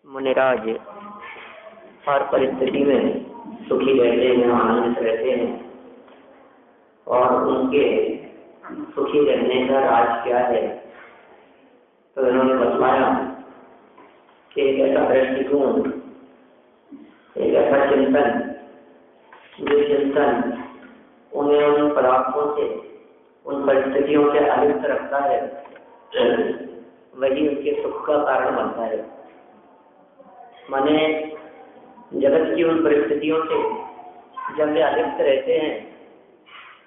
मुनिराज हर परिस्थिति में सुखी रहते हैं, आनंदित रहते हैं। और उनके सुखी रहने का राज क्या है? तो इन्होंने बताया कि एक ऐसा दृष्टिकोण, एक ऐसा चिंतन, जो चिंतन उन्हें उन पदार्थों से, उन परिस्थितियों से अलिप्त रखता है, वही उनके सुख का कारण बनता है। माने जगत की उन परिस्थितियों से जब वे अलिप्त रहते हैं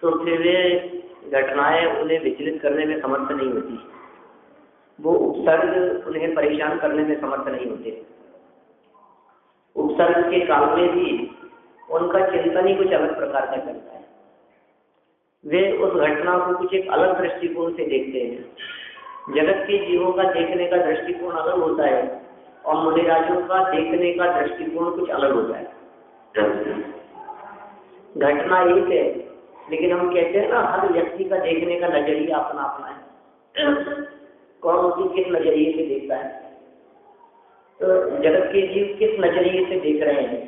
तो फिर वे घटनाएं उन्हें विचलित करने में समर्थ नहीं होती, वो उपसर्ग उन्हें परेशान करने में समर्थ नहीं होते। उपसर्ग के काल में भी उनका चिंतन ही कुछ अलग प्रकार का चलता है। वे उस घटना को कुछ एक अलग दृष्टिकोण से देखते हैं। जगत के जीवों का देखने का दृष्टिकोण अलग होता है और मुनिराजों का देखने का दृष्टिकोण कुछ अलग होता है। घटना एक है, लेकिन हम कहते हैं ना, हर व्यक्ति का देखने का नजरिया अपना अपना है। कौन उसी किस नजरिए से देखता है? तो जगत के जीव किस नजरिए से देख रहे हैं,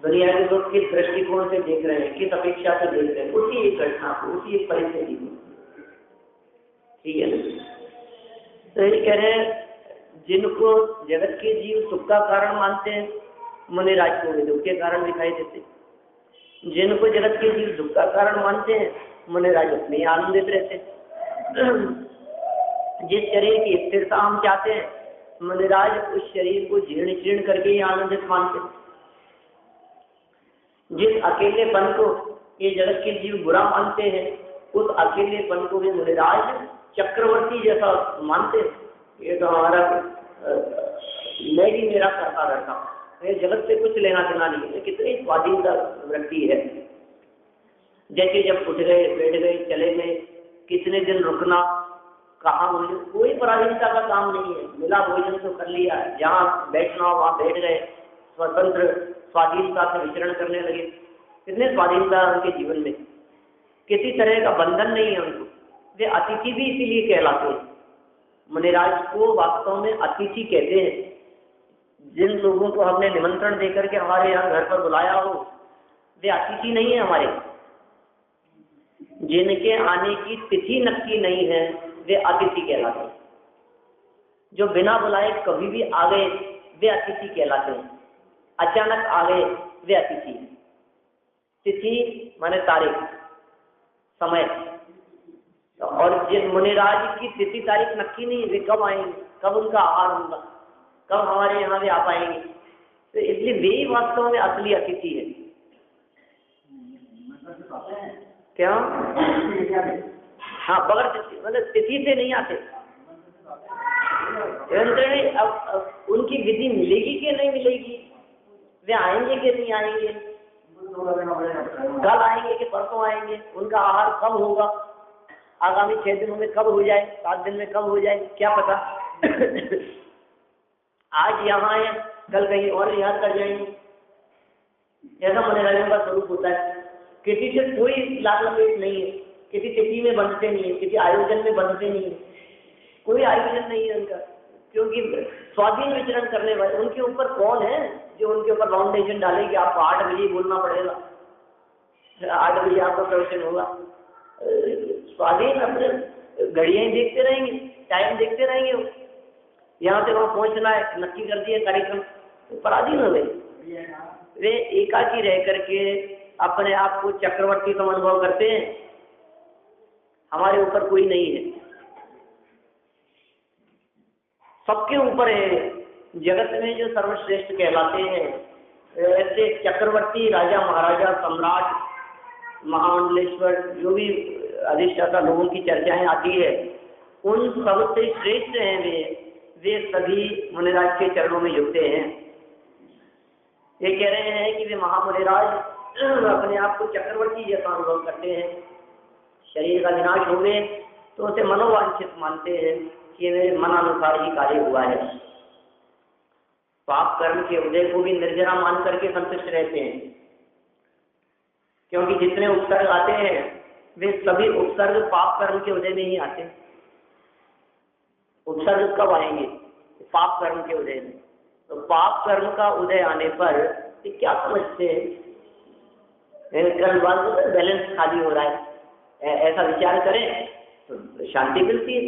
दुनिया के लोग किस दृष्टिकोण से देख रहे हैं, किस अपेक्षा से देख रहे हैं उसी एक घटना को, उसी एक परिस्थिति को। ठीक है ना? तो ये कह रहे हैं, जिनको जगत के जीव सुख का कारण मानते हैं, मुनिराज को वे दुख के कारण दिखाई देते। जिनको जगत के जीव दुख का कारण मानते हैं, मुनिराज अपने आनंदित रहते। जिस शरीर की स्थिरता हम चाहते हैं, मुनिराज उस शरीर को जीर्ण शीर्ण करके ही आनंदित मानते। जिस अकेलेपन को ये जगत के जीव बुरा मानते हैं, उस अकेलेपन को भी मुनिराज चक्रवर्ती जैसा मानते। ये तो हमारा मैं ही मेरा करता रहता, जगत से कुछ लेना देना नहीं है। कितनी स्वाधीनता व्यक्ति है। जैसे जब उठ गए, बैठ गए, चले गए, कितने दिन रुकना, कहाँ भोजन, कोई पराधीनता का काम नहीं है। मिला भोजन तो कर लिया, जहाँ बैठना हो वहाँ बैठ गए, स्वतंत्र स्वाधीनता से विचरण करने लगे। कितने स्वाधीनता है उनके जीवन में, किसी तरह का बंधन नहीं है उनको। वे अतिथि भी इसीलिए कहलाते हैं। मुनिराज को वास्तव में अतिथि कहते हैं। जिन लोगों को हमने निमंत्रण देकर के हमारे यहाँ घर पर बुलाया हो, वे अतिथि नहीं है हमारे। जिनके आने की तिथि नक्की नहीं है, वे अतिथि कहलाते हैं। जो बिना बुलाए कभी भी आ गए, वे अतिथि कहलाते हैं। अचानक आ गए, वे अतिथि। तिथि माने तारीख, समय। और जिन मुनिराज की तिथि तारीख नक्की नहीं, वे कब आएंगे, कब उनका आहार होगा, कब हमारे यहाँ भी आ पाएंगे। तो इसलिए वे वास्तव में असली अतिथि है। क्या? हाँ, बगैर तिथि, मतलब तिथि से नहीं आते। अब उनकी विधि मिलेगी कि नहीं मिलेगी, वे आएंगे कि नहीं आएंगे, कल आएंगे कि परसों आएंगे, उनका आहार कब होगा, आगामी 6 दिनों में कब हो जाए, 7 दिन में कब हो जाए, क्या पता। आज यहाँ है, कल कहीं और रिहाज कर जाएंगे। ऐसा मुनिराजों का स्वरूप होता है। किसी से कोई लाग लपेट नहीं है, किसी तिथि में बंधते नहीं है, किसी आयोजन में बंधते नहीं है, कोई आयोजन नहीं है उनका। क्योंकि स्वाधीन विचरण करने वाले उनके ऊपर कौन है जो उनके ऊपर फाउंडेशन डाले कि आपको 8 बजे बोलना पड़ेगा, 8 बजे आपका प्रवचन होगा। स्वाधीन अपने घड़ियाँ देखते रहेंगे, टाइम देखते रहेंगे। वो यहाँ से वहाँ पहुँचना है, नक्की कर दिया कार्यक्रम, तो पराधीन हो गए। वे एकाकी रह करके अपने आप को चक्रवर्ती का अनुभव करते हैं। हमारे ऊपर कोई नहीं है, सबके ऊपर है। जगत में जो सर्वश्रेष्ठ कहलाते हैं, ऐसे चक्रवर्ती, राजा, महाराजा, सम्राट, महामंडलेश्वर, जो भी अधिष्ठाता लोगों की चर्चाएं आती है, उन सबसे श्रेष्ठ हैं वे सभी मुनिराज के चरणों में झुकते हैं। ये कह रहे हैं कि वे महामुनिराज अपने आप को चक्रवर्ती जैसा अनुभव करते हैं। शरीर का विनाश हो गए तो उसे मनोवांछित मानते हैं कि मेरे मनानुसार ही कार्य हुआ है। पाप कर्म के उदय को भी निर्जरा मान करके संतुष्ट रहते हैं, क्योंकि जितने उपसर्ग आते हैं वे सभी उपसर्ग पाप कर्म के उदय में ही आते हैं। उपसर्ग कब आएंगे? पाप कर्म के उदय में। तो पाप कर्म का उदय आने पर क्या समझते हैं? कल बात बैलेंस खाली हो रहा है, ऐसा विचार करें तो शांति मिलती है।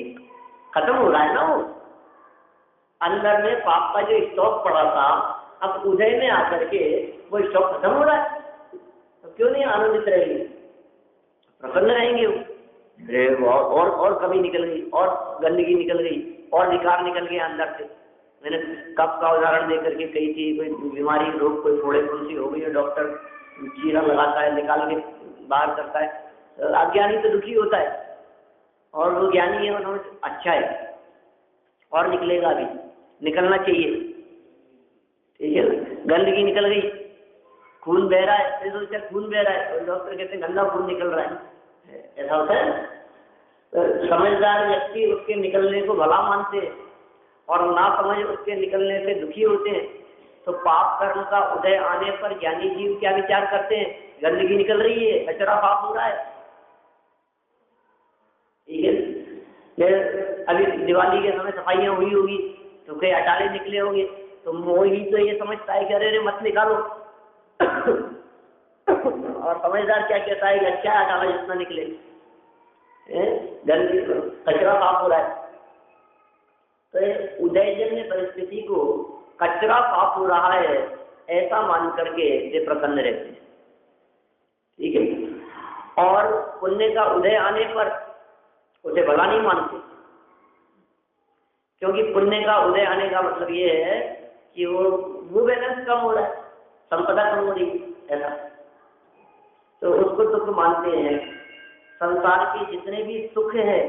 खत्म हो रहा है ना, वो अंदर में पाप का जो स्टॉक पड़ा था, अब उदय में आकर के वो स्टॉक खत्म हो रहा है, तो क्यों नहीं आनंदित रहेंगे, प्रसन्न रहेंगे वो। अरे और कमी निकल गई, और गंदगी निकल गई, और विकार निकल गए अंदर से। मैंने कफ का उदाहरण देकर के कही थी, कोई बीमारी, रोग, कोई फोड़े फुंसी हो गई है, डॉक्टर चीरा लगाता है, निकाल के बाहर करता है। अज्ञानी तो दुखी होता है, और वो ज्ञानी है, वो अच्छा है, और निकलेगा, अभी निकलना चाहिए, ठीक है। गंदगी निकल गई, खून बह रहा है, फिर सोचता है खून बह रहा है, और डॉक्टर कहते हैं गंदा खून निकल रहा है। ऐसा होता है। तो समझदार व्यक्ति उसके निकलने को भला मानते हैं, और ना समझ उसके निकलने से दुखी होते हैं। तो पाप कर्म का उदय आने पर ज्ञानी जीव क्या विचार करते हैं? गंदगी निकल रही है, कचरा साफ हो रहा है, ठीक है। अभी दिवाली के समय सफाइयां हुई होगी तो कई अटाले निकले होंगे, तो मोही तो ये समझता है कि अरे मत निकालो और समझदार क्या कहता है कि अच्छा है अटाला जितना निकले, गंदगी कचरा साफ हो रहा है। तो उदयजन्य परिस्थिति को कचरा साफ हो रहा है ऐसा मान करके वे प्रसन्न रहते हैं, ठीक है। और पुण्य का उदय आने पर उसे भला नहीं मानते, क्योंकि पुण्य का उदय आने का मतलब ये है कि वो बैलेंस कम हो रहा है, संपदा कम हो रही है, ऐसा, तो उसको दुख मानते हैं। संसार के जितने भी सुख है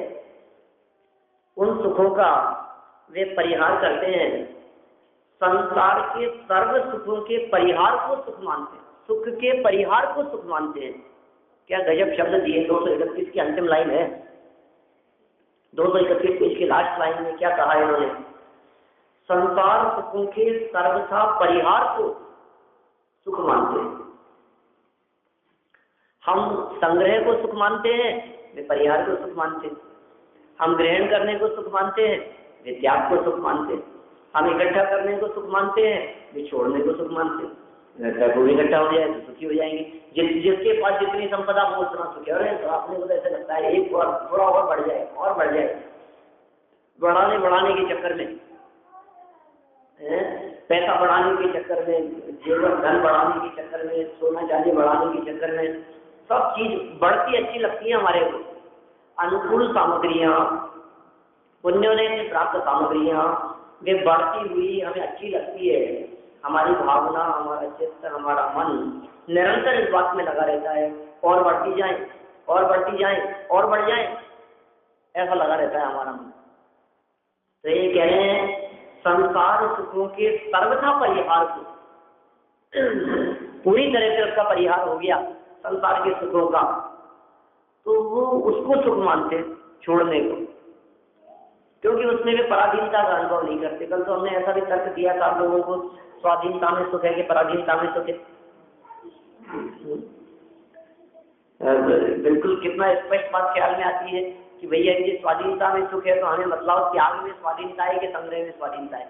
उन सुखों का वे परिहार करते हैं। संसार के सर्व सुखों के परिहार को सुख मानते हैं, सुख के परिहार को सुख मानते हैं। क्या गजब शब्द दिए। 231 की अंतिम लाइन है, 231 पेज की लास्ट लाइन में क्या कहा है इन्होंने? संसार सुखों के सर्वथा परिहार को सुख मानते हैं। हम संग्रह को सुख मानते हैं, वे परिहार को सुख मानते हैं। हम ग्रहण करने को सुख मानते हैं, वे त्याग को सुख मानते हैं। हम इकट्ठा करने को सुख मानते हैं, वे छोड़ने को सुख मानते हैं। वो इकट्ठा हो जाए तो सुखी हो जाएंगे। जिसके पास जितनी संपदा वो उतना सुखी हो रहे हैं। तो आपने को ऐसा लगता है एक और थोड़ा और बढ़ जाए, और बढ़ जाए, बढ़ाने के चक्कर में, पैसा बढ़ाने के चक्कर में, जेवर धन बढ़ाने के चक्कर में, सोना चांदी बढ़ाने के चक्कर में, सब चीज बढ़ती अच्छी लगती है हमारे को। अनुकूल सामग्रियां, पुण्यों ने प्राप्त सामग्रियां, वे बढ़ती हुई हमें अच्छी लगती है। हमारी भावना, हमारा चित्त, हमारा मन निरंतर इस बात में लगा रहता है, और बढ़ती जाए, और बढ़ती जाए, और बढ़ जाए, ऐसा लगा रहता है हमारा मन। तो ये कह रहे हैं संसार सुखों के सर्वथा परिहार को पूरी तरह से उसका परिहार हो गया संसार के सुखों का, तो वो उसको सुख मानते छोड़ने को, क्योंकि उसमें वे पराधीनता का अनुभव नहीं करते। कल तो हमने ऐसा भी तर्क दिया था आप लोगों को, स्वाधीनता में सुख है कि पराधीनता में सुख है। बिल्कुल कितना स्पष्ट बात ख्याल में आती है कि भैया ये स्वाधीनता में सुख है तो हमें मतलब त्याग में स्वाधीनता है कि संग्रह में स्वाधीनता है।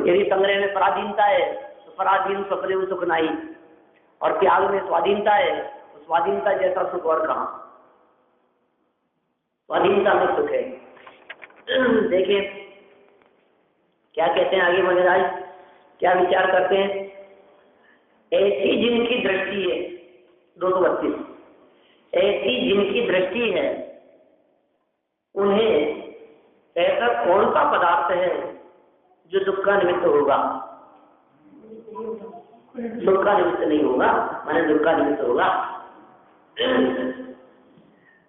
यदि संग्रह में पराधीनता है तो पराधीन स्वप्न सुख नहीं, और त्याग में स्वाधीनता है तो स्वाधीनता जैसा सुख और कहां। स्वाधीनता में सुख है। देखिए क्या कहते हैं आगे महाराज, क्या विचार करते हैं? ऐसी जिनकी दृष्टि है, 232, ऐसी जिनकी दृष्टि है उन्हें ऐसा कौन सा पदार्थ है जो दुख का निमित्त होगा? दुख का निमित्त नहीं होगा, माने दुख का निमित्त होगा।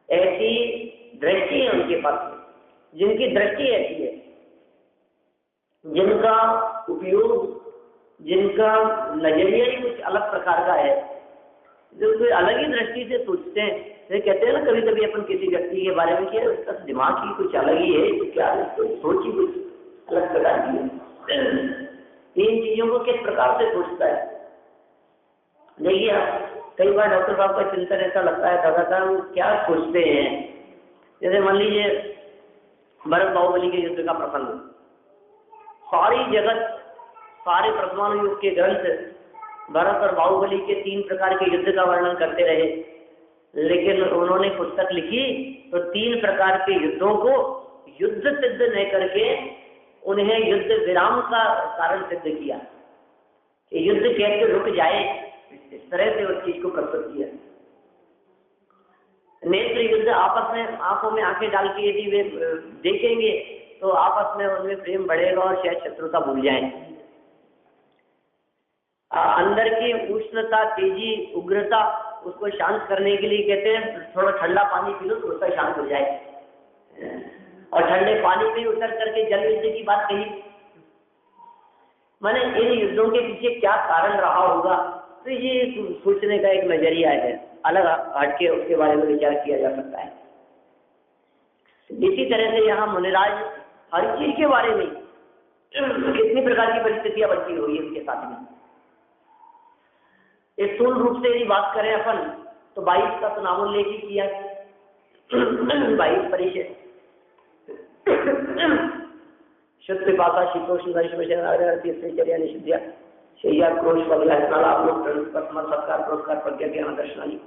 ऐसी दृष्टि है उनके पास, जिनकी दृष्टि ऐसी है, जिनका उपयोग, जिनका नजरिया ही कुछ अलग प्रकार का है, जो कोई अलग ही दृष्टि से सोचते हैं। ये कहते हैं ना कभी कभी अपन किसी व्यक्ति के बारे में कि उसका दिमाग ही कुछ अलग ही है, तो क्या सोच ही कुछ अलग प्रकार की है। इन चीजों को किस प्रकार से सोचता है? देखिए कई बार डॉक्टर साहब का चिंतन ऐसा लगता है लगातार वो क्या सोचते हैं। जैसे मान लीजिए भरत बाहुबली के युद्ध का प्रसंग, सारी जगत, सारे परमाणु युग के ग्रंथ भरत और बाहुबली के 3 प्रकार के युद्ध का वर्णन करते रहे, लेकिन उन्होंने पुस्तक लिखी तो 3 प्रकार के युद्धों को युद्ध सिद्ध नहीं करके उन्हें युद्ध विराम का कारण सिद्ध किया कि युद्ध कैसे रुक जाए, इस तरह से उस चीज को प्रस्तुत किया। नेत्र युद्ध आपस में आंखों में आंखें डाल के यदि वे देखेंगे तो आपस में उनमें प्रेम बढ़ेगा और शायद शत्रुता भूल जाएं। अंदर की उष्णता, तेजी, उग्रता, उसको शांत करने के लिए कहते हैं थोड़ा ठंडा पानी पी लो तो उसका शांत हो जाए, और ठंडे पानी में उतर करके जल युद्ध की बात कही। माने इन युद्धों के पीछे क्या कारण रहा होगा, तो ये सोचने का एक नजरिया है, अलग हटके उसके बारे में विचार किया जा सकता है। इसी तरह से यहाँ मुनिराज हर चीज के बारे में कितनी प्रकार की परिस्थितियां बनती हुई है उसके साथ में। एक स्थूल रूप से यदि बात करें अपन तो 22 का तो नामोल्लेख ही किया, 22 परिचय शुद्ध पिपासा शीतोष्ण चर्या निषिद्या शैया क्रोश पगला सत्कार पुरस्कार प्रज्ञा ज्ञान दर्शनाली,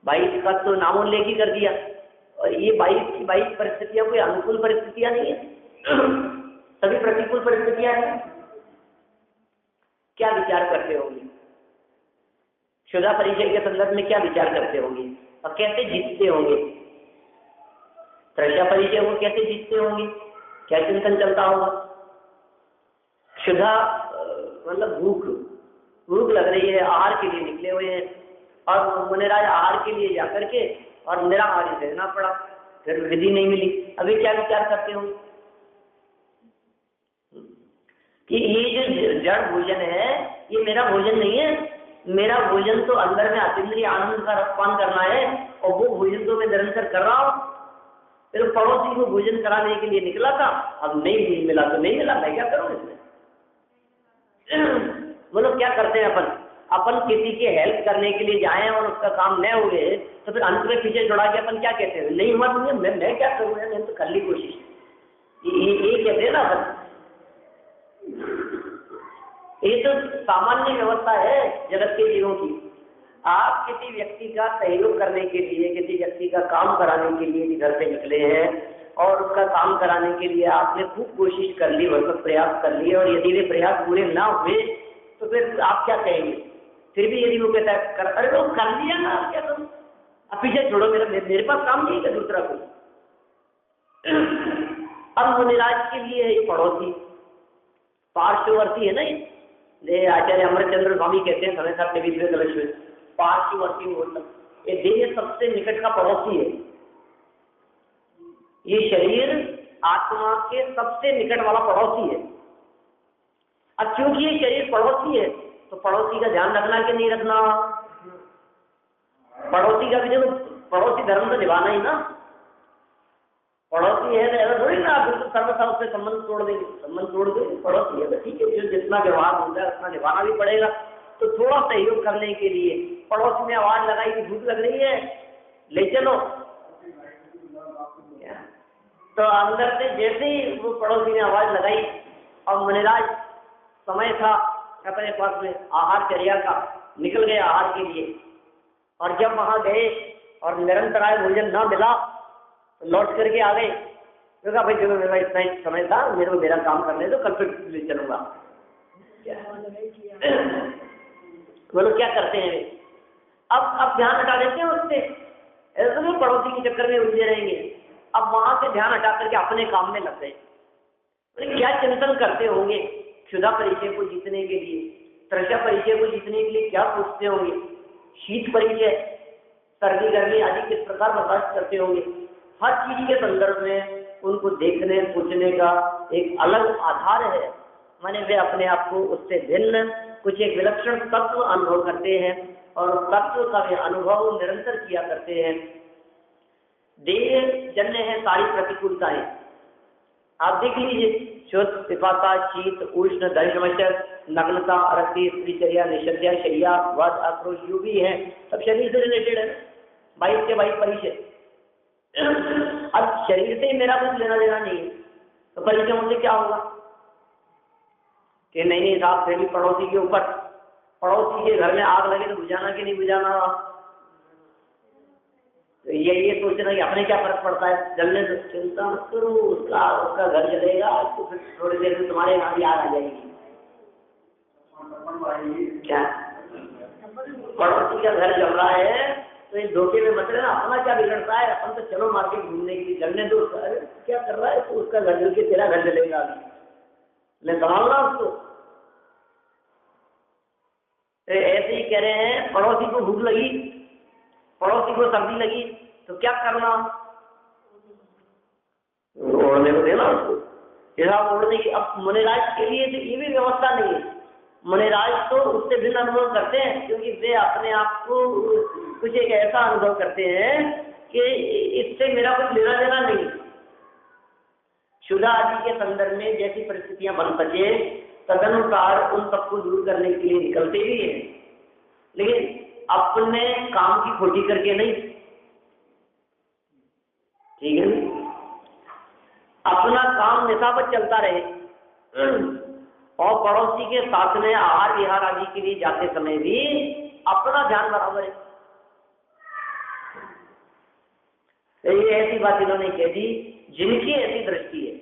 22 का तो नामोल्लेख ही कर दिया। और ये 22 की 22 परिस्थितियां कोई अनुकूल परिस्थितियां नहीं है, सभी प्रतिकूल परिस्थितियां हैं। क्या विचार करते होंगे क्षुधा परिचय के संदर्भ में, क्या विचार करते होंगे और कैसे जीतते होंगे? तृष्णा परिचय को कैसे जीतते होंगे, क्या चिंतन चलता होगा? क्षुधा मतलब भूख लग रही है, आहार के लिए निकले हुए हैं, और मुनिराज आहार के लिए जाकर के और निराहार ही रहना पड़ा, फिर विधि नहीं मिली। अभी क्या विचार करते होंगे कि ये जो जड़ भोजन है ये मेरा भोजन नहीं है, मेरा भोजन तो अंदर में अतीन्द्रिय आनंद का रसपान करना है, और वो भोजन तो मैं निरंतर कर रहा हूँ। फिर पड़ोसी को भोजन कराने के लिए निकला था, अब नहीं मिला तो नहीं मिला, मैं क्या करूँ इसमें? बोलो क्या करते हैं अपन किसी के हेल्प करने के लिए जाएं और उसका काम न हुए तो फिर अंत में पीछे छोड़ा के अपन क्या कहते हैं, नहीं हुआ तुमने, मैं क्या करूँ, मैंने तो कर ली कोशिश। ये कहते हैं ना अपन। ये तो सामान्य व्यवस्था है जगत के जीवों की। आप किसी व्यक्ति का सहयोग करने के लिए, किसी व्यक्ति का काम कराने के लिए घर से निकले हैं और उसका काम कराने के लिए आपने खूब कोशिश कर ली, मतलब प्रयास कर लिए, और यदि वे प्रयास पूरे ना हुए तो फिर आप क्या कहेंगे? फिर भी यदि वो कहता है अरे वो कर लिया ना, आप क्या करूं, अब पीछे छोड़ो, मेरे पास काम नहीं है दूसरा कोई। अब मुनिराज के लिए ये पड़ोसी पार्श्ववर्ती है ना, ये आचार्य अमरचंद्र स्वामी कहते हैं, समय साहब के बीच में पार्श्ववर्ती मतलब ये देह सबसे निकट का पड़ोसी है। ये शरीर आत्मा के सबसे निकट वाला पड़ोसी है। अब क्योंकि ये शरीर पड़ोसी है तो पड़ोसी का ध्यान रखना कि नहीं रखना? पड़ोसी का भी देखो, पड़ोसी धर्म तो निभाना ही ना। पड़ोसी है तो ऐसा थोड़ी ना आप बिल्कुल सर्वथा उससे संबंध तोड़ देंगे, संबंध तोड़ देंगे। पड़ोसी है तो ठीक है, जो जितना व्यवहार होता है उतना निभाना भी पड़ेगा। तो थोड़ा सहयोग करने के लिए पड़ोसी ने आवाज लगाई कि भूख लग रही है, ले चलो, तो अंदर से जैसे ही वो पड़ोसी ने आवाज लगाई और मुनिराज समय था अपने पास में आहार चर्या का, निकल गए आहार के लिए, और जब वहां गए और निरंतराय भोजन ना मिला तो लौट करके आ गए। तो कहा भाई चलो मेरा इतना ही समय था, मेरे को मेरा काम करने दो, कल फिर ले चलूंगा। बोलो क्या करते हैं? अब ध्यान हटा देते हैं उससे, ऐसे तो पड़ोसी के चक्कर में उलझे रहेंगे। अब वहां से ध्यान हटा करके अपने काम में लग गए। क्या चिंतन करते होंगे क्षुधा परिचय को जीतने के लिए, तृषा परिचय को जीतने के लिए क्या सोचते होंगे, शीत परिचय, सर्दी गर्मी आदि किस प्रकार बर्दाश्त करते होंगे। हर चीज के संदर्भ में उनको देखने पूछने का एक अलग आधार है। माने वे अपने आप को उससे भिन्न कुछ एक विलक्षण तत्व अनुभव करते हैं और तत्व का वे अनुभव निरंतर किया करते हैं। देह जन्य है सारी प्रतिकूलताएं, आप देख लीजिए, शुद्ध पिपासा, शीत, उष्ण, दर्शमचर, नग्नता, अरक्ति, स्त्रीचर्या, निषद्या, शैया, वध, आक्रोश, जो भी है सब शरीर से रिलेटेड है। 22 के 22 परिचय। अब शरीर से मेरा कुछ लेना देना नहीं है, तो परिचय मुझसे क्या होगा कि नहीं साहब फिर भी पड़ोसी के ऊपर, पड़ोसी के घर में आग लगे तो बुझाना कि नहीं बुझाना, तो ये सोचना कि अपने क्या फर्क पड़ता है, जलने से चिंता मत करो, उसका घर जलेगा तो फिर थोड़ी देर में तुम्हारे यहाँ भी आग आ जाएगी। क्या पड़ोसी का घर जल रहा है तो ये धोखे में मत रहना, अपना क्या बिगड़ता है, अपन तो चलो मार्केट घूमने के लिए, जलने दो, क्या कर रहा है तो उसका घर जल के तेरा घर जलेगा, मैं संभालना उसको। ऐसे ही कह रहे हैं, पड़ोसी को भूख लगी, पड़ोसी को सर्दी लगी तो क्या करना, ओढ़ने को देना उसको, ओढ़ने की। अब मुनिराज के लिए तो ये भी व्यवस्था नहीं है। मुनिराज तो उससे भिन्न अनुभव करते हैं, क्योंकि वे अपने आप को कुछ एक ऐसा अनुभव करते हैं कि इससे मेरा कुछ लेना देना नहीं। क्षुधा आदि के संदर्भ में जैसी परिस्थितियां बन सके तदनुसार उन सबको दूर करने के लिए निकलते भी हैं, लेकिन अपने काम की खोटी करके नहीं, ठीक है, अपना काम निशाबत चलता रहे और पड़ोसी के साथ में आहार विहार आदि के लिए जाते समय भी अपना ध्यान बराबर है। ये ऐसी बात इन्होंने कह दी जिनकी ऐसी दृष्टि है,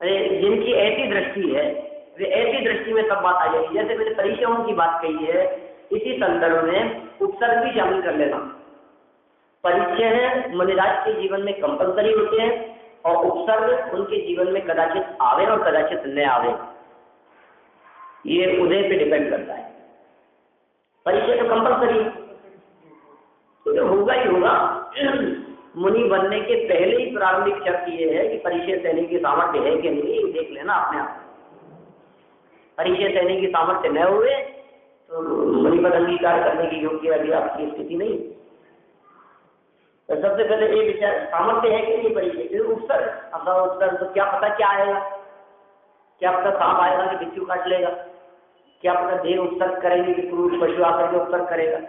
अरे जिनकी ऐसी दृष्टि है वे ऐसी दृष्टि में सब बात आ जाएगी। जैसे मैंने परिचयों की बात कही है, इसी संदर्भ में उपसर्ग भी शामिल कर लेना। परिचय है मुनिराज के जीवन में कंपलसरी होते हैं और उपसर्ग उनके जीवन में कदाचित आवे और कदाचित न आवे, ये उदय पे डिपेंड करता है। परिचय तो कंपलसरी तो होगा ही होगा। मुनि बनने के पहले ही प्रारंभिक शर्त ये है कि परिचय सहने की सामर्थ्य है कि नहीं, देख लेना अपने आप। परिचय सहने की सामर्थ्य न हुए तो मुनि पद अंगीकार करने की योग्य अभी आपकी स्थिति नहीं। तो सबसे पहले ये विचार सामर्थ्य है कि नहीं परिचय, फिर उपसर्ग। अब उपसर्ग तो क्या पता क्या आएगा, क्या पता सांप आएगा कि बिच्छू काट लेगा, क्या पता देव उपसर्ग करेंगे कि क्रूर पशु आकर के उपसर्ग करेगा,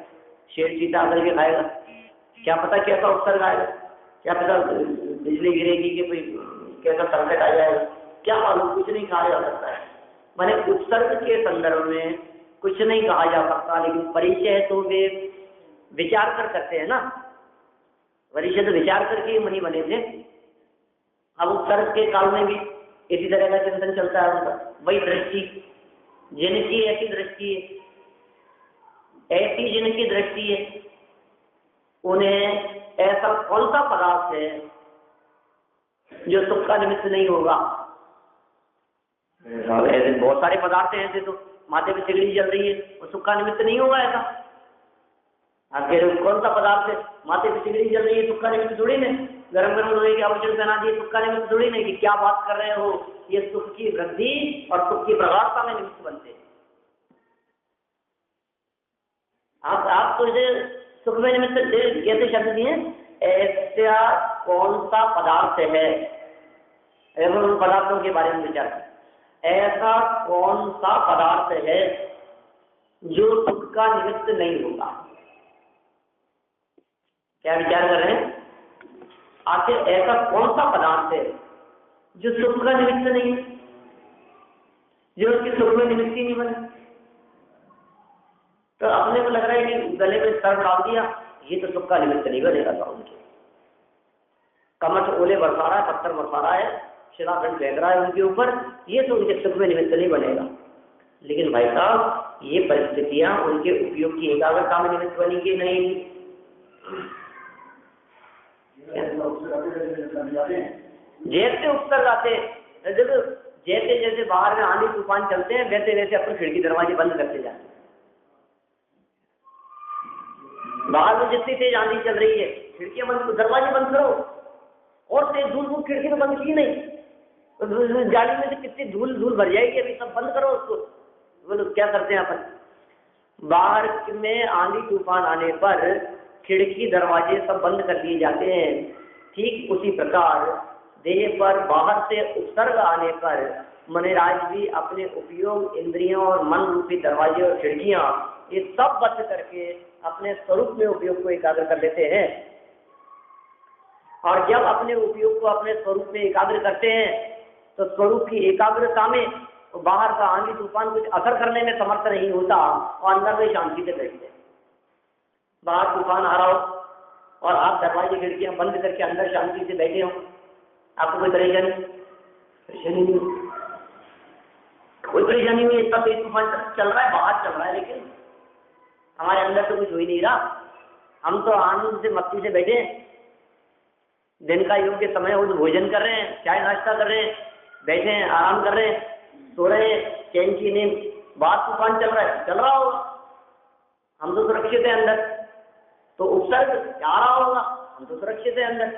शेर चीता आकर के खाएगा, क्या पता कैसा उपसर्ग आएगा, क्या पता बिजली गिरेगी कि कोई कैसा संकट आ जाएगा, क्या मालूम, कुछ नहीं कहा जा सकता है। मैंने उपसर्ग के संदर्भ में कुछ नहीं कहा जा सकता, लेकिन परिचय तो वे विचार कर सकते हैं ना, परिचय तो विचार करके मुनि बने थे। अब उपसर्ग के काल में भी इसी तरह का चिंतन चलता है उनका। वही दृष्टि, जिनकी ऐसी दृष्टि है, ऐसी जिनकी दृष्टि है, उन्हें ऐसा कौन सा पदार्थ है जो सुख का निमित्त नहीं होगा। ऐसे बहुत सारे पदार्थ हैं, ऐसे तो माथे पे सिगड़ी जल रही है, वो सुख का निमित्त नहीं होगा ऐसा। आखिर कौन सा पदार्थ है, माथे पे सिगड़ी जल रही है, सुख का निमित्त थोड़ी नहीं। गरम गरम लोहे के आभूषण पहना दिए, सुख का निमित्त थोड़ी नहीं। कि क्या बात कर रहे हो, ये सुख की वृद्धि और सुख की प्रगाढ़ता में निमित्त बनते हैं। आप तो इसे सुख में निमित्त कैसे शब्द दिए, ऐसा कौन सा पदार्थ है, उन पदार्थों के बारे में विचार, ऐसा कौन सा पदार्थ है जो सुख का निमित्त नहीं होगा। क्या विचार कर रहे हैं, आखिर ऐसा कौन सा पदार्थ है जो सुख का निमित्त नहीं है, जो उसके सुख में निमित्त ही नहीं बने। तो अपने को लग रहा है कि गले में सर डाल दिया, ये तो सुख का निमित्त नहीं बनेगा। तो उनके कमर से ओले बरसा रहा है, पत्थर बरसा रहा है, शिलाखंड फेंक रहा है उनके ऊपर, ये तो उनके सुख में निमित्त नहीं बनेगा। लेकिन भाई साहब, ये परिस्थितियां उनके उपयोग की एकाग्रता में निमित्त बनेगी नहीं। जेब से उत्तर जाते, देखो जैसे जैसे बाहर में आंधी तूफान चलते हैं वैसे वैसे अपने खिड़की दरवाजे बंद करते जाते हैं। बाहर में जितनी तेज आंधी चल रही है खिड़कियां बंद, दरवाजे बंद करो, और तेज धूल धूल खिड़की तो बंद की नहीं, तो जाली में से कितनी धूल धूल भर जाएगी, अभी सब बंद करो उसको। बोलो क्या करते हैं अपन, बाहर में आंधी तूफान आने पर खिड़की दरवाजे सब बंद कर दिए जाते हैं। ठीक उसी प्रकार देह पर बाहर से उपसर्ग आने पर मनराज भी अपने उपयोग इंद्रियों और मन रूपी दरवाजे और खिड़कियां ये सब बंद करके अपने स्वरूप में उपयोग को एकाग्र कर लेते हैं। और जब अपने उपयोग को अपने स्वरूप में एकाग्र करते हैं तो स्वरूप की एकाग्रता में तो बाहर का आंधी तूफान कुछ असर करने में समर्थ नहीं होता और अंदर में शांति से बैठते। बाहर तूफान आ रहा हो और आप दरवाजे खिड़कियां बंद करके अंदर शांति से बैठे हो, आपको कोई परेशानी नहीं, कोई परेशानी नहीं, इतना तेज तूफान चल रहा है, बाहर चल रहा है, लेकिन हमारे अंदर तो कुछ हो ही नहीं रहा। हम तो आनंद से मस्ती से बैठे हैं, दिन का योग्य समय हो तो भोजन कर रहे हैं, चाय नाश्ता कर रहे हैं, बैठे हैं, आराम कर रहे हैं, सो रहे हैं, चैन की नींद। बाहर तूफान चल रहा है, चल रहा होगा, हम तो सुरक्षित है अंदर, तो उपसर्ग आ रहा होगा, हम तो सुरक्षित है अंदर।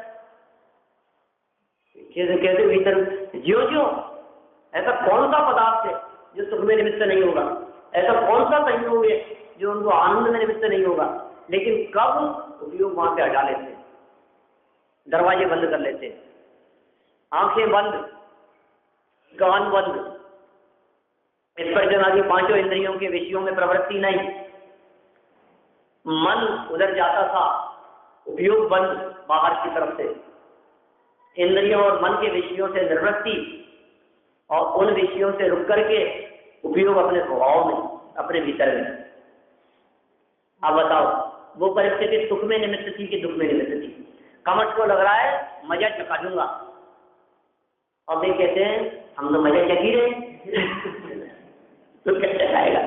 कैसे भीतर ज्यो ज्यो ऐसा कौन सा पदार्थ है जो सुख में निमित्त नहीं होगा, ऐसा कौन सा संयोग है जो उनको आनंद में निमित्त नहीं होगा, लेकिन कब उपयोग वहां से हटा लेते, दरवाजे बंद कर लेते, आंखें बंद, कान बंद, स्पर्शन आदि पांचों इंद्रियों के विषयों में प्रवृत्ति नहीं, मन उधर जाता था, उपयोग बंद बाहर की तरफ से, इंद्रियों और मन के विषयों से निवृत्ति और उन विषयों से रुक करके उपयोग अपने स्वभाव में, अपने भीतर में। अब बताओ वो परिस्थिति सुख में निमित्त थी कि दुख में निमित्त थी? कमट को लग रहा है मजा चखा दूंगा, और वे कहते हैं हम तो मजा चखी रहे तो क्या चखाएगा?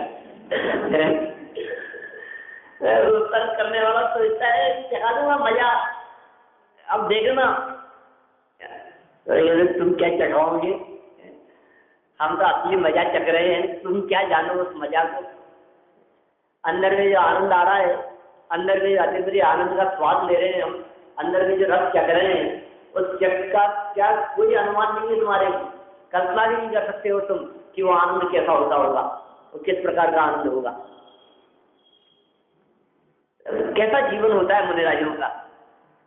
तर्क करने वाला तो इतना है चखा दूंगा मजा, अब देखना तुम क्या चखाओगे, हम तो असली मजा चख रहे हैं, तुम क्या जानो उस मजा को। अंदर में जो आनंद आ रहा है, अंदर में अतिवरी आनंद का स्वाद ले रहे हैं हम, अंदर में जो रस चख रहे हैं, उस चख का क्या कोई अनुमान नहीं है तुम्हारे, कल्पना भी नहीं कर सकते हो तुम कि वो आनंद कैसा होता होगा, वो किस प्रकार का आनंद होगा, कैसा जीवन होता है मुनिराजों का।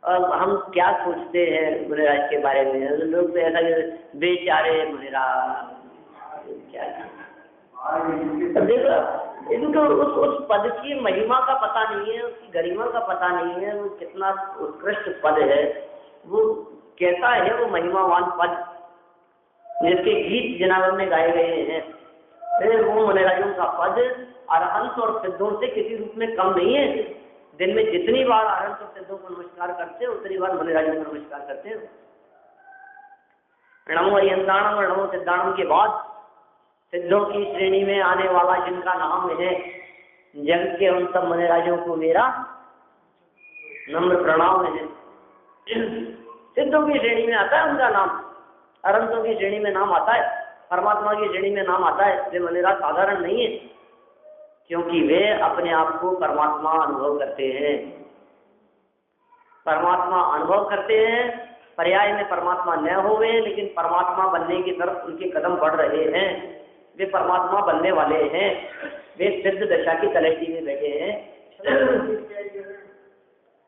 और हम क्या सोचते हैं मुनिराज के बारे में, लोग तो ऐसा बेचारे मुनिराज क्या, देखो इनको उस पद की महिमा का पता नहीं है, उसकी गरिमा का पता नहीं है, वो कितना उत्कृष्ट पद है, वो कैसा है वो महिमावान पद जिसके गीत जनाब में गाए गए हैं। फिर वो मुनिराजों का पद अरहंत और सिद्धों से किसी रूप में कम नहीं है। दिन में जितनी बार अरहंत और सिद्धों को नमस्कार करते हैं उतनी बार मुनिराजों को नमस्कार करते हैं। नमो अरिहंताणम और नमो सिद्धाणम के बाद सिद्धों की श्रेणी में आने वाला जिनका नाम है, जग के उन सब मुनिराजों को मेरा नम्र प्रणाम है। सिद्धों की श्रेणी में आता है उनका नाम, अरहंतों की श्रेणी में नाम आता है, परमात्मा की श्रेणी में नाम आता है। वे मुनिराज साधारण नहीं है, क्योंकि वे अपने आप को परमात्मा अनुभव करते हैं, परमात्मा अनुभव करते हैं, पर्याय में परमात्मा न होवे लेकिन परमात्मा बनने की तरफ उनके कदम बढ़ रहे हैं, वे परमात्मा बनने वाले हैं, वे सिद्ध दशा की तलहटी में बैठे हैं।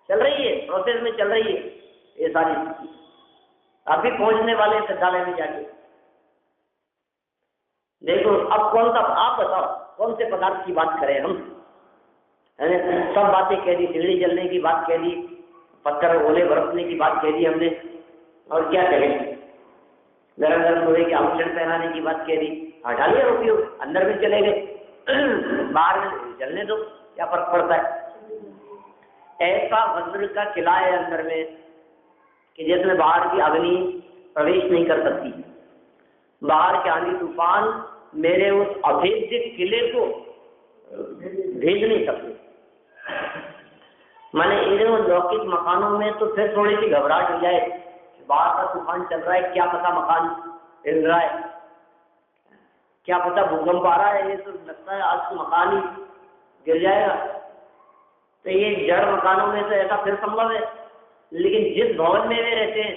चल रही है, प्रोसेस में चल रही है ये सारी, अभी पहुंचने वाले सिद्धालय में जाके देखो। अब कौन सा, आप बताओ कौन से पदार्थ की बात करें हम? सब बातें कह दी, बिजली जलने की बात कह दी, पत्थर ओले बरसने की बात कह दी हमने, और क्या करें, गरम गरम लोहे के आभूषण पहनाने की बात कह दी, हटा लिया उपयोग, अंदर में चले गए, बाहर में जलने दो, क्या फर्क पड़ता है। ऐसा वज्र का किला है अंदर में कि जिसमें बाहर की अग्नि प्रवेश नहीं कर सकती, बाहर के आंधी तूफान मेरे उस अभेद्य किले को भेज नहीं सकते। माने इन लौकिक मकानों में तो फिर थोड़ी सी घबराहट हो जाए, बाहर का तूफान चल रहा है, क्या पता मकान हिल रहा है, क्या पता भूकंप आ रहा है, ये तो लगता है आज तो मकान ही गिर जाएगा। तो ये जड़ मकानों में तो ऐसा फिर संभव है, लेकिन जिस भवन में वे रहते हैं,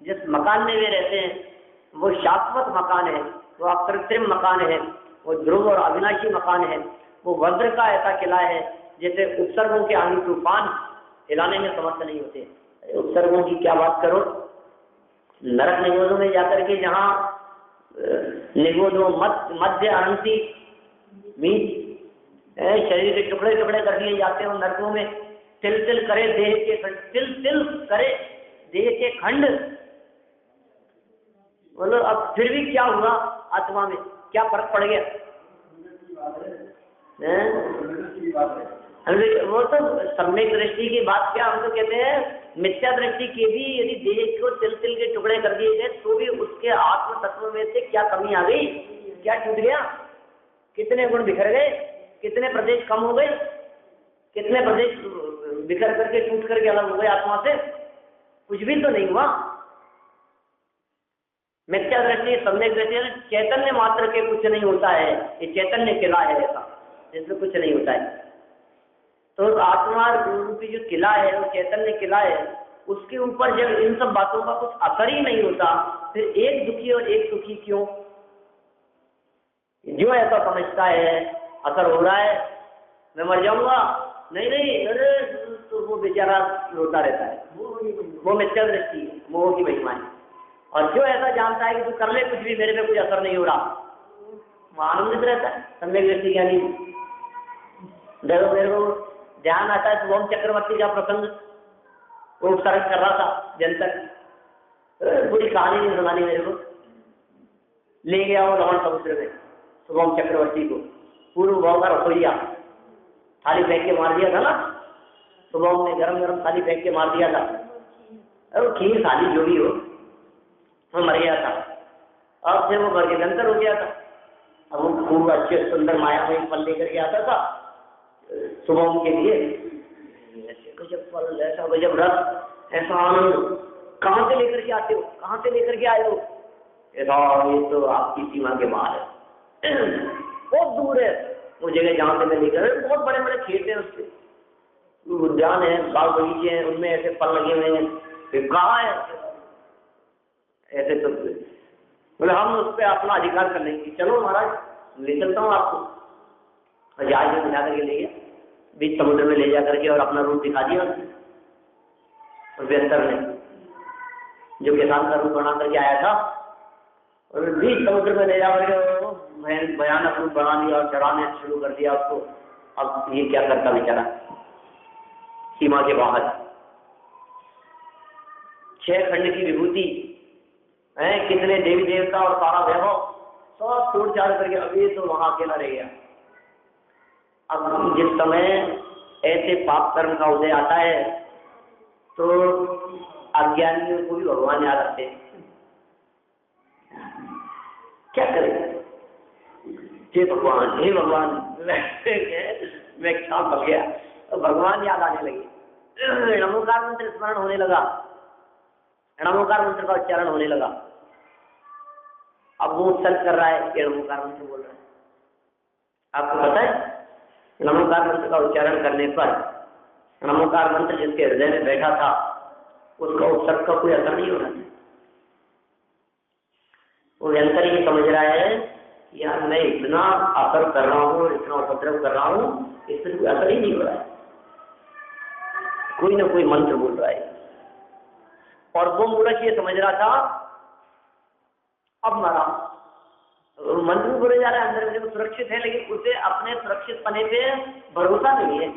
जिस मकान में वे रहते हैं, वो शाश्वत मकान है, वो अकृत्रिम मकान है, वो ध्रुव और अविनाशी मकान है, वो वज्र का ऐसा किला है जैसे उपसर्गों के आंधी तूफान हिलाने में समर्थ नहीं होते। उपसर्गों की क्या बात करो, नरक निगोदों में जाकर के जहाँ निगोदों मध्य अनंती बीच शरीर के टुकड़े टुकड़े कर दिए जाते हैं नरकों में, तिल तिल करे देह के खंड, तिल तिल करे देह के खंड। बोलो अब फिर भी क्या हुआ, आत्मा में क्या फर्क पड़ गया? वो तो सम्यक दृष्टि की बात, क्या हम तो कहते हैं मिथ्या दृष्टि के भी यदि देह को तिल तिल के टुकड़े कर दिए गए तो भी उसके आत्म तत्व में से क्या कमी आ गई, क्या टूट गया, कितने गुण बिखर गए, कितने प्रदेश कम हो गए, कितने प्रदेश बिखर करके टूट करके अलग हो गए आत्मा से? कुछ भी तो नहीं हुआ। मिथ्या दृष्टि सम्यक दृष्टि चैतन्य मात्र के कुछ नहीं होता है, ये चैतन्य किला है ऐसा, इसमें कुछ नहीं होता है। तो आत्मा रूपी जो किला है, वो चैतन्य किला है, उसके ऊपर जब इन सब बातों का कुछ असर ही नहीं होता, फिर एक दुखी और एक सुखी क्यों? जो ऐसा समझता है असर हो रहा है, मैं मर जाऊंगा, नहीं नहीं, अरे तो वो बेचारा रोता रहता है, वो मिथ्या दृष्टि है, मोह की महिमा है। और जो ऐसा जानता है कि तू कर ले कुछ भी, मेरे में कुछ असर नहीं हो रहा, वो आनंदित रहता है। सम्यक दृष्टि ज्ञानी देखो, मेरे को ध्यान आता है शुभम चक्रवर्ती का प्रसंग, वो उपसर्ग कर रहा था जंतर, पूरी कहानी नहीं सुनानी मेरे को, ले गया वो लवण समुद्र में शुभम चक्रवर्ती को, पूर्व भाव का रसोईया, थाली फेंक के मार दिया था ना, शुभम ने गरम गरम थाली फेंक के मार दिया था, और खीर थाली जो भी हो, वो मर गया था। अब से वो मर के जंतर हो गया था। अब वो खूब अच्छे सुंदर माया में फल लेकर के आता था शुभम के लिए, गजब फल, ऐसा गजब रस, ऐसा आनंद, कहाँ से लेकर के आते हो, कहाँ से लेकर के आए हो? ऐसा, ये तो आपकी सीमा के बाहर है, बहुत दूर है वो जगह जहाँ से मैं लेकर, बहुत बड़े बड़े खेत हैं, उसके उद्यान है, बाग बगीचे हैं, उनमें ऐसे फल लगे हुए हैं, फिर कहाँ है ऐसे? तो बोले हम उस पर अपना अधिकार कर लेंगे, चलो महाराज ले चलता हूँ आपको। जहाज में मिला करके ले गया, बीच समुद्र में ले जा करके, और अपना रूप दिखा दिया और बेहतर ने जो किसान का रूप बना करके आया था, और बीच समुद्र में ले जा करके भयानक रूप बना दिया और चढ़ाने शुरू कर दिया उसको। अब ये क्या करता बेचारा, सीमा के बाहर, 6 खंड की विभूति है, कितने देवी देवता और सारा वैभव सब छोड़ छाड़ करके अभी तो वहां अकेला रह गया। अब जिस समय ऐसे पाप कर्म का उदय आता है तो अज्ञानियों को भी भगवान याद आते हैं, क्या करें? हे भगवान, हे भगवान, मैं क्या भग गया, तो भगवान याद आने लगे, नमोकार मंत्र स्मरण होने लगा, नमोकार मंत्र का उच्चारण होने लगा। अब वो उत्सर्ग कर रहा है, ये नमोकार मंत्र बोल रहा है। आपको पता है नमोकार मंत्र का उच्चारण करने पर, नमोकार मंत्र जिसके हृदय में बैठा था उसका उत्सर्ग का कोई असर नहीं होना चाहिए। वो निरंतर ये समझ रहा है यार मैं इतना असर कर रहा हूँ, इतना उपद्रव कर रहा हूँ, इससे कोई असर ही नहीं हो रहा है, कोई ना कोई मंत्र बोल रहा है। और वो मूर्ख ये समझ रहा था अब मरा, मंत्र बोले जा रहा है अंदर में सुरक्षित है, लेकिन उसे अपने सुरक्षित पने पे भरोसा नहीं है,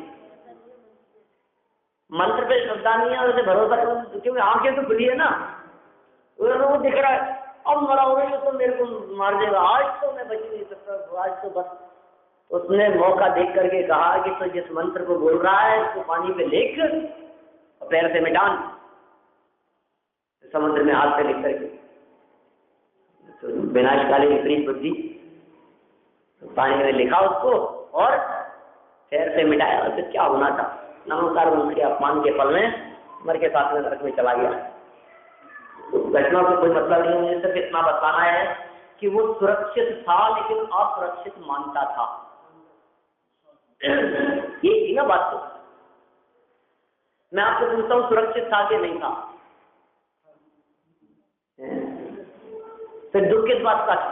मंत्र पे श्रद्धा नहीं है, उसे भरोसा, क्योंकि आंखें तो खुली है ना, वो दिख रहा है अब मरा हो गया तो मेरे को मार देगा, आज तो मैं बच नहीं सकता, आज तो बस। उसने मौका देख करके कहा कि तो जिस मंत्र को बोल रहा है उसको पानी पे लेक और पैर से मिटान, समुद्र में हाथ से लिख करके, तो विनाशकाली विपरीत बुद्धि, पानी में लिखा उसको और पैर से मिटाया, तो क्या होना था, नमस्कार वंश के अपमान के फल में मर के साथ में नरक में चला गया। घटना से कोई मतलब नहीं, मुझे सिर्फ इतना बताना है कि वो सुरक्षित था लेकिन असुरक्षित मानता था। ये थी ना बात। तो मैं आपसे पूछता हूँ, सुरक्षित था कि नहीं था? फिर दुख किस बात का था?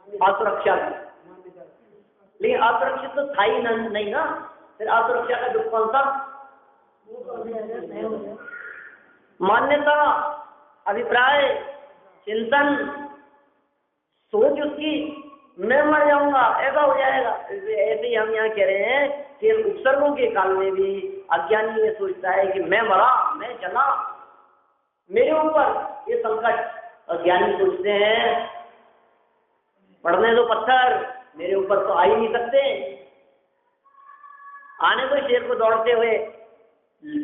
असुरक्षा। लेकिन असुरक्षित तो था ही नहीं ना, फिर असुरक्षा का दुख कौन सा? मान्यता, अभिप्राय, चिंतन, सोच उसकी, मैं मर जाऊंगा, ऐसा हो जाएगा। ऐसे ही हम यहाँ कह रहे हैं कि उपसर्गों के काल में भी अज्ञानी ये सोचता है कि मैं मरा, मैं चला, मेरे ऊपर ये संकट। अज्ञानी सोचते हैं पड़ने दो पत्थर, मेरे ऊपर तो आ ही नहीं सकते, आने दो शेर को दौड़ते हुए,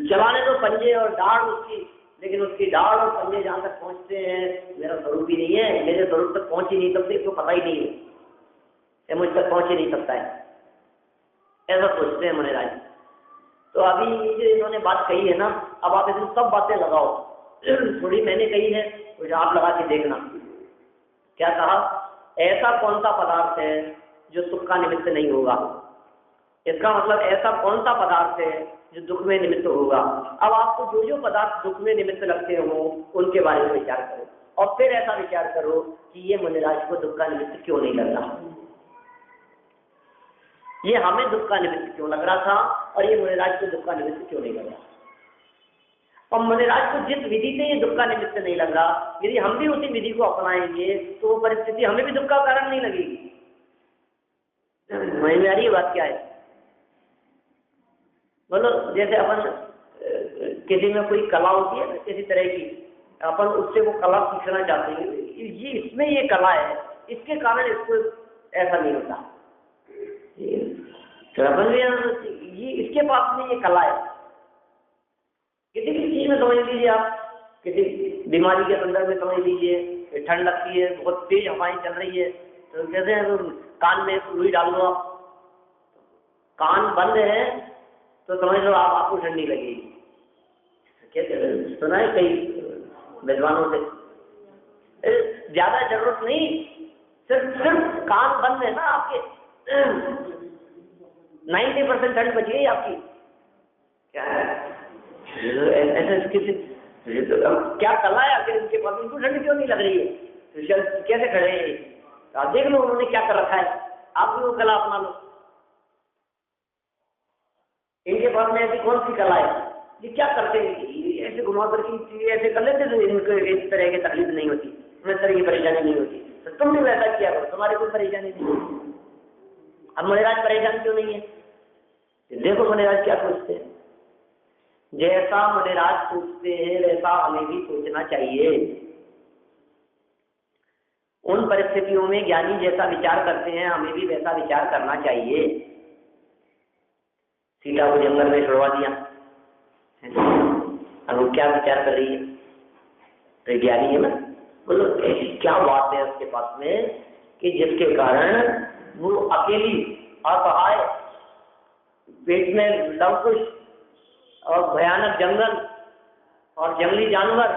चलाने दो पंजे और दाढ़ उसकी, लेकिन उसकी दाढ़ और पंजे जहां तक पहुंचते हैं मेरा स्वरूप ही नहीं है, मेरे स्वरूप तक पहुंच ही नहीं सकते, इसको पता ही नहीं है, ये मुझ तक पहुंच ही नहीं सकता है, ऐसा सोचते हैं मुनिराज। तो अभी ये जो इन्होंने बात कही है ना, अब आप इसमें सब बातें लगाओ, थोड़ी मैंने कही है कुछ आप लगा के देखना। क्या कहा? ऐसा कौन सा पदार्थ है जो सुख का निमित्त नहीं होगा? इसका मतलब ऐसा कौन सा पदार्थ है जो दुख में निमित्त होगा? अब आपको जो जो पदार्थ दुख में निमित्त लगते हो उनके बारे में विचार करो, और फिर ऐसा विचार करो कि ये मुनिराज को दुख का निमित्त क्यों नहीं लग रहा, ये हमें दुख का निमित्त क्यों लग रहा था और ये मुनिराज को दुख का निमित्त क्यों नहीं लग रहा। और मुनिराज को जिस विधि से ये दुख का निमित्त नहीं लग रहा, यदि हम भी उसी विधि को अपनाएंगे तो वो परिस्थिति हमें भी दुख का कारण नहीं लगेगी। समझ में आ रही है बात क्या है? बोलो, जैसे अपन किसी में कोई कला होती है ना किसी तरह की, अपन उससे वो कला सीखना चाहते हैं, ये इसमें ये कला है, इसके कारण इसको ऐसा नहीं होता, ये इसके पास में ये कला है। किसी भी चीज में समझ लीजिए आप, किसी बीमारी के संदर्भ में समझ लीजिए, ठंड लगती है, बहुत तेज हवाएं चल रही है, तो कहते हैं तो कान में रुई डाल दो आप, कान बंद है तो समझ लो आपको ठंडी लगेगी। कहते हैं, सुना है कई विद्वानों से, ज्यादा जरूरत नहीं, सिर्फ कान बंद है ना आपके, 90% ठंड बच गई आपकी। क्या है ऐसा? किसी क्या कला है आखिर इनके पास, इनको ठंड क्यों नहीं लग रही है? तो कैसे खड़े हैं आप देख लो, उन्होंने क्या कर रखा है, आप भी वो कला अपना लो। इनके पास में ऐसी कौन सी कला है? ये क्या करते हैं, ऐसे घुमा करके ऐसे कर लेते तो इनको इस तरह की तकलीफ नहीं होती, इस तरह की परेशानी नहीं होती। तो तुम भी वैसा किया करो, तुम्हारी कोई परेशानी नहीं। अब मुनिराज परेशान क्यों नहीं है? देखो मुनिराज क्या सोचते हैं, जैसा मुनिराज सोचते हैं वैसा हमें भी सोचना चाहिए। उन परिस्थितियों में ज्ञानी जैसा विचार करते हैं हमें भी वैसा विचार करना चाहिए। सीता को जंगल में छुड़वा दिया, अब वो क्या विचार कर रही है? तो ज्ञानी है ना, बोलो ऐसी क्या बात है उसके पास में कि जिसके कारण वो अकेली, असहाय, पेट में लवकुश और भयानक जंगल और जंगली जानवर,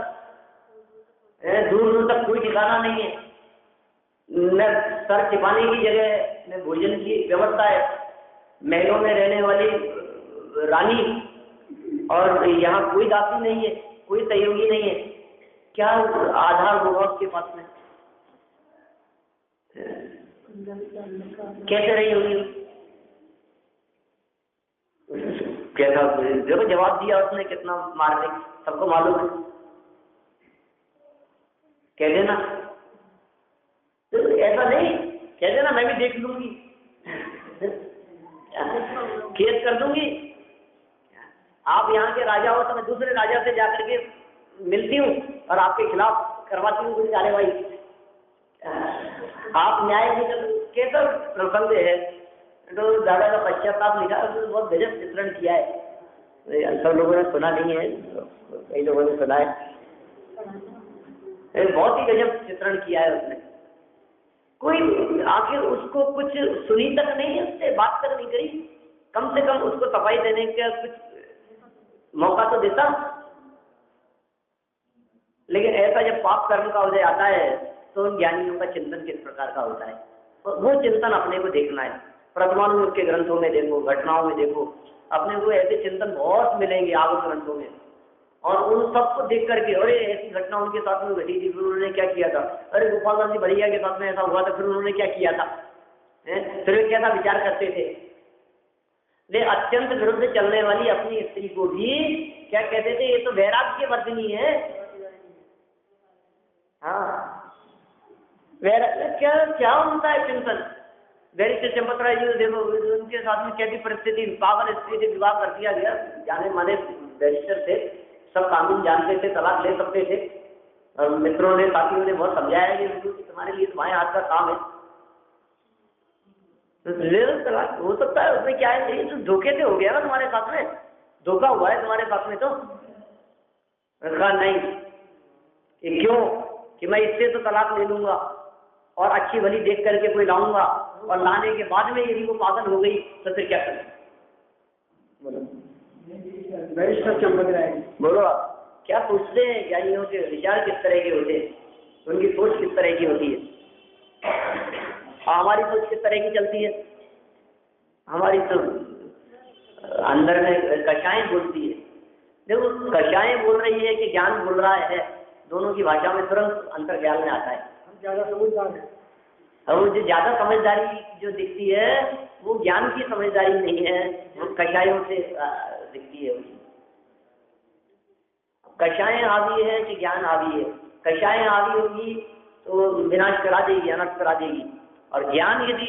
दूर दूर तक कोई ठिकाना नहीं है, न सर छिपाने की जगह, न भोजन की व्यवस्था है, महलों में रहने वाली रानी, और यहाँ कोई दासी नहीं है, कोई सहयोगी नहीं है, क्या आधार होगा उसके पास में? कैसे रही होगी? कैसा? देखो जवाब दिया उसने, कितना मारने, सबको मालूम है, कह देना तो ऐसा नहीं, कह देना मैं भी देख लूंगी, केस कर दूंगी। आप यहाँ के राजा हो तो मैं दूसरे राजा से जाकर के मिलती हूँ और आपके खिलाफ करवाती हूँ कुछ कार्यवाही। आप न्याय कैसा प्रसंग है, तो दादा का पश्चाताप लिखा, उसने बहुत गजब चित्रण किया है, सब लोगों ने सुना नहीं है, कई लोगों ने सुना है, बहुत ही गजब चित्रण किया है उसने। कोई आखिर उसको कुछ सुनी तक नहीं है, उससे बात तक नहीं करी, कम से कम उसको सफाई देने का कुछ मौका तो देता। लेकिन ऐसा जब पाप कर्म का उदय आता है तो उन ज्ञानियों का चिंतन किस प्रकार का होता है, वो चिंतन अपने को देखना है। परमाणु के ग्रंथों में देखो, घटनाओं में देखो, अपने को ऐसे चिंतन बहुत मिलेंगे आगम ग्रंथों में। और उन सबको देख करके, अरे ऐसी घटना उनके साथ में घटी थी, फिर उन्होंने क्या किया था, अरे गोपाल गांधी बढ़िया के साथ में ऐसा हुआ था, फिर उन्होंने क्या किया था, फिर वे कैसा विचार करते थे। वे अत्यंत विरुद्ध चलने वाली अपनी स्त्री को भी क्या कहते थे, ये तो वैराग्य वर्धिनी है। हाँ, वैराग्य क्या क्या होता है चिंतन। बैरिस्टर चंपत राय जी देखो, उनके साथ में कैसी परिस्थिति, पागल स्त्री से विवाह कर दिया गया। जाने माने बैरिस्टर थे, सब कानून जानते थे, तलाक ले सकते थे। और मित्रों ने, साथियों ने बहुत समझाया कि तुम्हारे लिए तुम्हारे हाथ का काम है, तो ले लो तलाक, हो सकता है उसमें क्या है, ये तो धोखे से हो गया ना तुम्हारे साथ में, धोखा हुआ है तुम्हारे साथ में। तो कहा नहीं, कि क्यों, कि मैं इससे तो तलाक ले लूंगा और अच्छी भली देख करके कोई लाऊंगा, और लाने के बाद में यदि वो पागल हो गई तो फिर क्या करें। बोलो आप क्या सोचते हैं, ज्ञानियों के विचार किस तरह के होते हैं, उनकी सोच किस तरह की होती है, हमारी सोच किस तरह की चलती है। हमारी तो अंदर में कषाएं बोलती है। देखो, कषाएं बोल रही है कि ज्ञान बोल रहा है, दोनों की भाषा में तुरंत अंतर ख्याल में आता है। हम ज्यादा समझदार हैं, और वो जो ज्यादा समझदारी जो दिखती है वो ज्ञान की समझदारी नहीं है, वो कषायों से दिखती है। कषाएं हावी है कि ज्ञान हावी है। कषाएं हावी होगी तो विनाश करा देगी, अनर्थ करा देगी, और ज्ञान यदि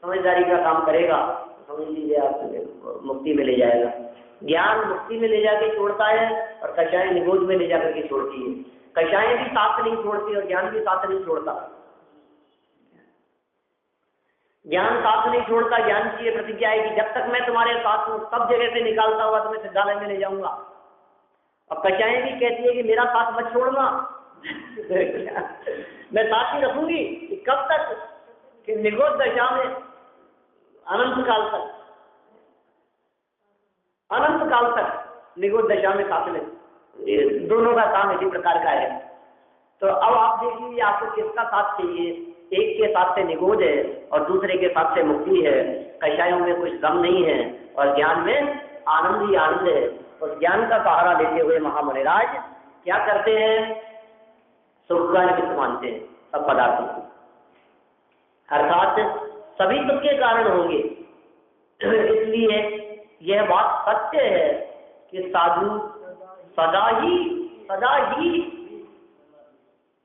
समझदारी का काम करेगा तो समझ लीजिए आप मुक्ति में ले जाएगा। ज्ञान मुक्ति में ले जाके छोड़ता है और कषाएं निगोज में ले जाकर के छोड़ती है। कषाएं भी साथ नहीं छोड़ती और ज्ञान भी साथ नहीं छोड़ता। ज्ञान साथ नहीं छोड़ता। ज्ञान की ये प्रतिज्ञा है कि जब तक मैं तुम्हारे साथ हूँ, सब जगह से निकालता हुआ तुम्हें सिद्धालय में ले जाऊंगा। और कषाएं भी कहती है कि मेरा साथ मत छोड़ना मैं साथ ही रखूंगी कि कब तक, कि निगोद दशा में, अनंत काल तक, अनंत काल तक निगोद दशा में साथ में। ये दोनों का काम इसी प्रकार का है। तो अब आप देखिए आपको किसका साथ चाहिए। एक के साथ से निगोद है और दूसरे के साथ से मुक्ति है। कषायों में कुछ दम नहीं है और ज्ञान में आनंद ही आनंद है। और ज्ञान का सहारा लेते हुए महामुनिराज क्या करते हैं, सुख का निमित्त मानते हैं सब पदार्थों को, अर्थात सभी सुख के कारण होंगे। इसलिए यह बात सत्य है कि साधु सदा ही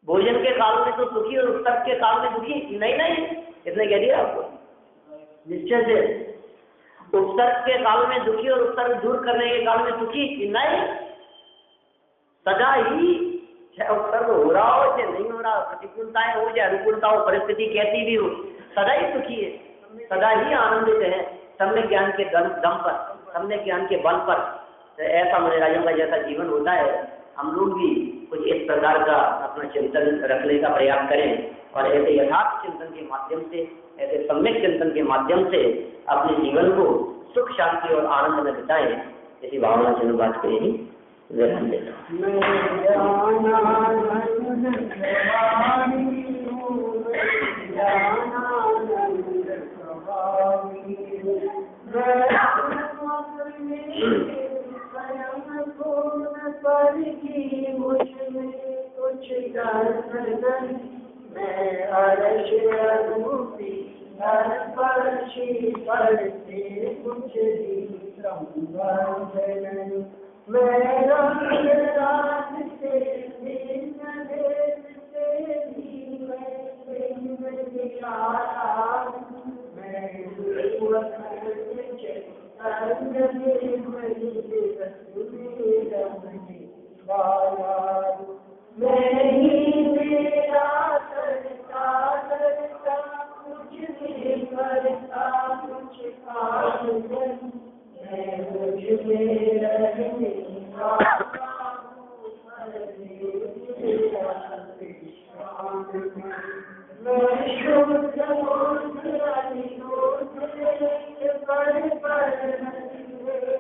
भोजन के काल में तो सुखी और उत्सर्ग के काल में दुखी नहीं, इसने कह दिया आपको निश्चय से। उत्सर्ग के काल में दुखी और उत्सर्ग दूर करने के काल में सुखी नहीं, सदा ही, चाहे उत्सर्ग हो रहा हो चाहे नहीं हो रहा, प्रतिकूलताएं हो चाहे अनुकूलता हो, परिस्थिति कैसी भी हो, सदा ही सुखी है, सदा ही आनंदित है, सबने ज्ञान के दम पर, सबने ज्ञान के बल पर। तो ऐसा मुनिराजों का जैसा जीवन होता है, हम लोग भी कुछ इस प्रकार का अपना चिंतन रखने का प्रयास करें और ऐसे यथार्थ चिंतन के माध्यम से, ऐसे सम्यक चिंतन के माध्यम से अपने जीवन को सुख शांति और आनंद में बिताएं। इसी भावना से बात को यही विराम देता कुछ मैं अरश रूपी स्पर्शी पढ़ते कुछ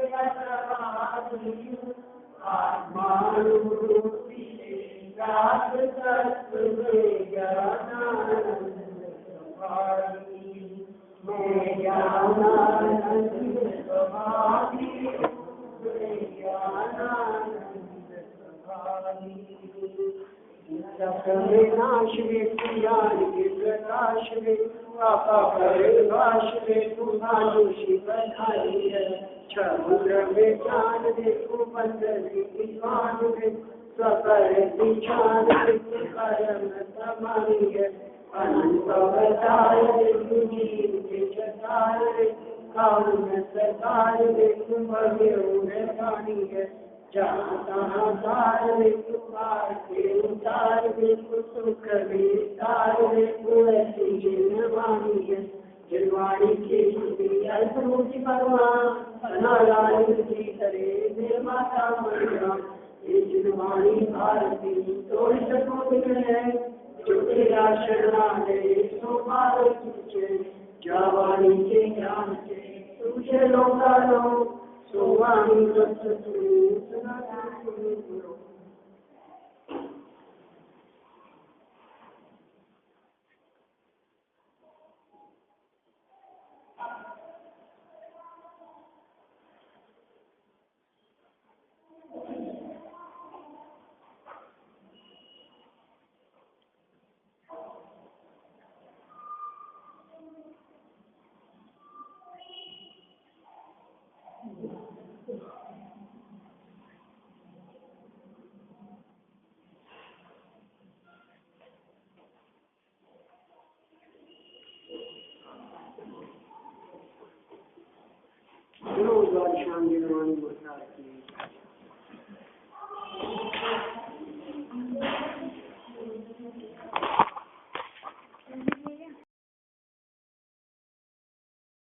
मैं रात से मैं ज्ञानानंद स्वभावी, मैं ज्ञानानंद स्वभावी, मैं ज्ञानानंद स्वभावी। नाश में ज्ञान के प्रकाश में आपा परिभाष में तुम्हारी बधाई है। समुद्र में जान दे तू बंदरी विद्वान में सफर विचार परम समानी है। अनंत अवतार तू जीव के चतार कारुण सरकार तुम्हारे उड़ानी है। जहाँ तहाँ तार पार के उतार सुख विस्तार ऐसी जिनवाणी है। जिनवाणी के अद्भुत भगवान नारायण जी करे निर्माता मंत्रा। ये जिनवाणी भारती तो सपूत है जो तेरा शरणालय सो मारो तुझे। जावाणी के ज्ञान से तुझे लोका लो सोवाणी शांति